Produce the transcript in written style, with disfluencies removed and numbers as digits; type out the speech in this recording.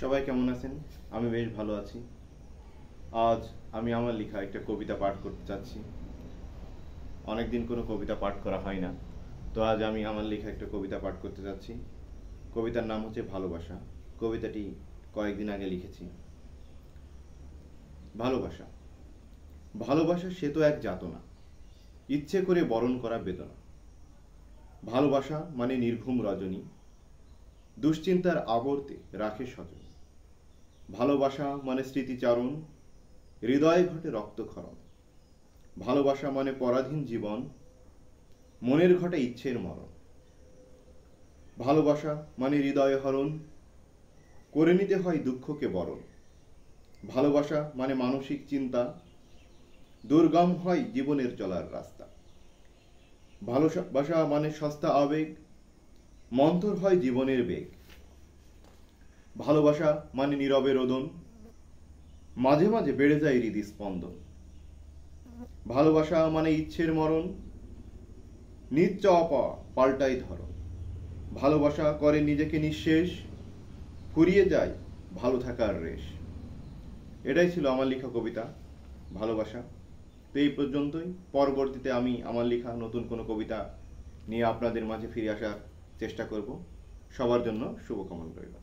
সবাই কেমন আছেন? আমি বেশ ভালো আছি। আজ আমি আমার লেখা একটা কবিতা পাঠ করতে চাচ্ছি। অনেকদিন কোনো কবিতা পাঠ করা হয় না, তো আজ আমি আমার লেখা একটা কবিতা পাঠ করতে যাচ্ছি। কবিতার নাম হচ্ছে ভালোবাসা। কবিতাটি কয়েকদিন আগে লিখেছি। ভালোবাসা, ভালোবাসা সে তো এক যাতনা, ইচ্ছে করে বরণ করা বেদনা। ভালোবাসা মানে নির্ঘুম রজনী, দুশ্চিন্তার আবর্তে রাখে সজনী। ভালোবাসা মানে স্মৃতিচারণ, হৃদয়ে ঘটে রক্তক্ষরণ। ভালোবাসা মানে পরাধীন জীবন, মনের ঘটে ইচ্ছের মরণ। ভালোবাসা মানে হৃদয়ে হরণ, করে নিতে হয় দুঃখকে বরণ। ভালোবাসা মানে মানসিক চিন্তা, দুর্গম হয় জীবনের চলার রাস্তা। ভালোবাসা মানে সস্তা আবেগ, মন্থর হয় জীবনের বেগ। ভালোবাসা মানে নীরবে রোদন, মাঝে মাঝে বেড়ে যায় হৃদস্পন্দন। ভালোবাসা মানে ইচ্ছের মরণ, নিজ চাওয়া পাওয়া পাল্টাই ধরন। ভালোবাসা করে নিজেকে নিঃশেষ, ফুরিয়ে যায় ভালো থাকার রেশ। এটাই ছিল আমার লেখা কবিতা ভালোবাসা। তো এই পর্যন্তই। পরবর্তীতে আমি আমার লেখা নতুন কোনো কবিতা নিয়ে আপনাদের মাঝে ফিরে আসার চেষ্টা করব। সবার জন্য শুভকামনা রইল।